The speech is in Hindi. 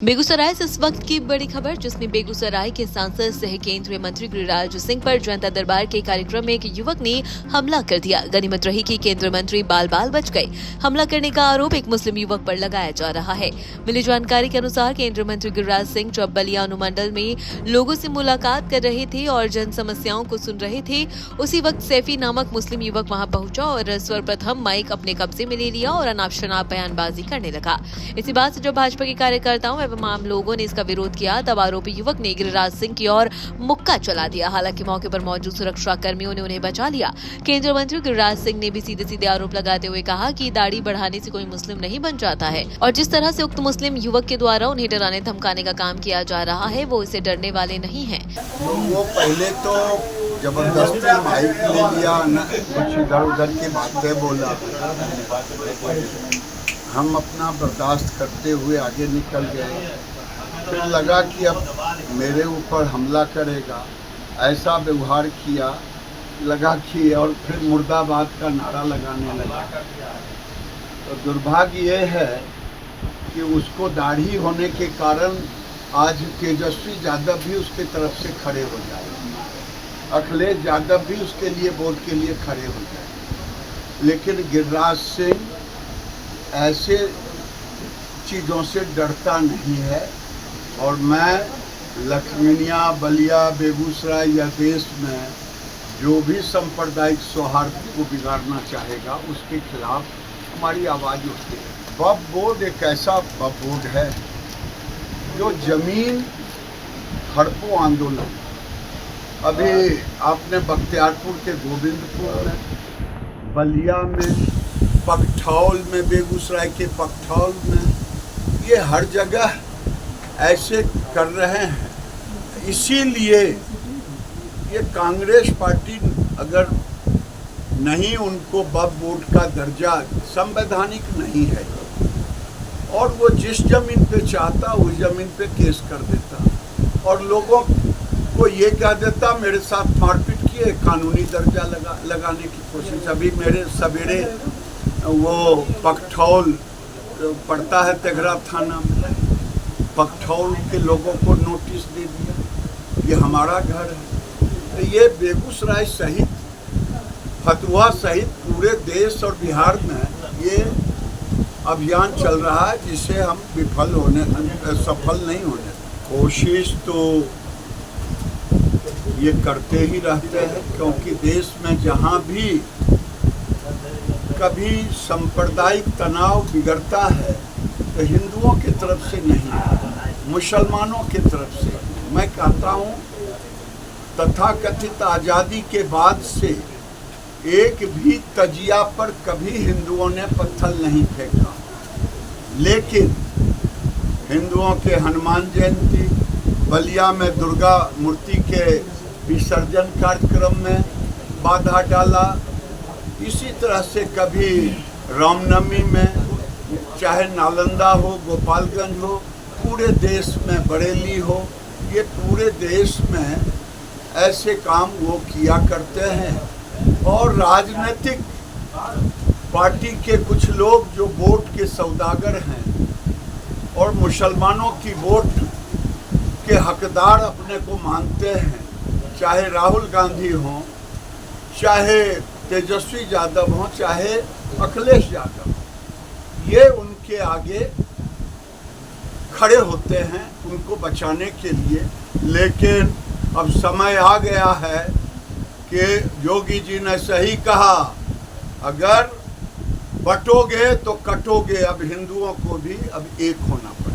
बेगूसराय से इस वक्त की बड़ी खबर, जिसमें बेगूसराय के सांसद सह केंद्रीय मंत्री गिरिराज सिंह पर जनता दरबार के कार्यक्रम में एक युवक ने हमला कर दिया। गनीमत रही कि केंद्रीय मंत्री बाल बाल बच गए। हमला करने का आरोप एक मुस्लिम युवक पर लगाया जा रहा है। मिली जानकारी के अनुसार केंद्रीय मंत्री गिरिराज सिंह जब बलिया अनुमंडल में लोगों से मुलाकात कर रहे थे और जन समस्याओं को सुन रहे थे, उसी वक्त सैफी नामक मुस्लिम युवक वहां पहुंचा और सर्वप्रथम माइक अपने कब्जे में ले लिया और अनाप शनाप बयानबाजी करने लगा। इसी बात से जब भाजपा के कार्यकर्ताओं एवं आम लोगों ने इसका विरोध किया, तब आरोपी युवक ने गिरिराज सिंह की ओर मुक्का चला दिया। हालांकि मौके पर मौजूद सुरक्षा कर्मियों ने उन्हें बचा लिया। केंद्रीय मंत्री गिरिराज सिंह ने भी सीधे सीधे आरोप लगाते हुए कहा कि दाढ़ी बढ़ाने से कोई मुस्लिम नहीं बन जाता है और जिस तरह से उक्त मुस्लिम युवक के द्वारा उन्हें डराने धमकाने का काम किया जा रहा है, वो इससे डरने वाले नहीं है। वो पहले तो जबरदस्ती माइक ले लिया, कुछ इधर उधर की बातें बोला। हम अपना बर्दाश्त करते हुए आगे निकल गए। फिर लगा कि अब मेरे ऊपर हमला करेगा, ऐसा व्यवहार किया, लगा कि और फिर मुर्दाबाद का नारा लगाने लगा। तो दुर्भाग्य ये है कि उसको दाढ़ी होने के कारण आज तेजस्वी यादव भी उसके तरफ से खड़े हो जाए, अखिलेश यादव भी उसके लिए वोट के लिए खड़े हो जाए। लेकिन गिरिराज सिंह ऐसे चीज़ों से डरता नहीं है और मैं लखमीनिया, बलिया, बेगूसराय या देश में जो भी सांप्रदायिक सौहार्द को बिगाड़ना चाहेगा उसके खिलाफ हमारी आवाज़ उठती है। वक्फ बोर्ड एक ऐसा वक्फ बोर्ड है जो जमीन हड़पो आंदोलन, अभी आपने बख्तियारपुर के गोविंदपुर में, बलिया में, पकठौल में, बेगूसराय के पकठौल में, ये हर जगह ऐसे कर रहे हैं। इसीलिए ये कांग्रेस पार्टी अगर नहीं, उनको वक्फ बोर्ड का दर्जा संवैधानिक नहीं है और वो जिस जमीन पे चाहता उस जमीन पे केस कर देता और लोगों को ये कह देता मेरे साथ मारपीट किए, कानूनी दर्जा लगाने की कोशिश। अभी मेरे सवेरे वो पकठौल पड़ता है तेघरा थाना में, पकठौल के लोगों को नोटिस दे दिया, ये हमारा घर है। तो ये बेगूसराय सहित, फतुहा सहित पूरे देश और बिहार में ये अभियान चल रहा है, जिसे हम सफल नहीं होने। कोशिश तो ये करते ही रहते हैं, क्योंकि देश में जहाँ भी कभी सांप्रदायिक तनाव बिगड़ता है तो हिंदुओं की तरफ से नहीं, मुसलमानों की तरफ से। मैं कहता हूँ तथाकथित आज़ादी के बाद से एक भी तजिया पर कभी हिंदुओं ने पत्थर नहीं फेंका, लेकिन हिंदुओं के हनुमान जयंती, बलिया में दुर्गा मूर्ति के विसर्जन कार्यक्रम में बाधा डाला। इसी तरह से कभी रामनवमी में, चाहे नालंदा हो, गोपालगंज हो, पूरे देश में बरेली हो, ये पूरे देश में ऐसे काम वो किया करते हैं। और राजनीतिक पार्टी के कुछ लोग जो वोट के सौदागर हैं और मुसलमानों की वोट के हकदार अपने को मानते हैं, चाहे राहुल गांधी हो, चाहे तेजस्वी यादव हो, चाहे अखिलेश यादव, ये उनके आगे खड़े होते हैं उनको बचाने के लिए। लेकिन अब समय आ गया है कि योगी जी ने सही कहा, अगर बटोगे तो कटोगे। अब हिंदुओं को भी अब एक होना पड़ेगा।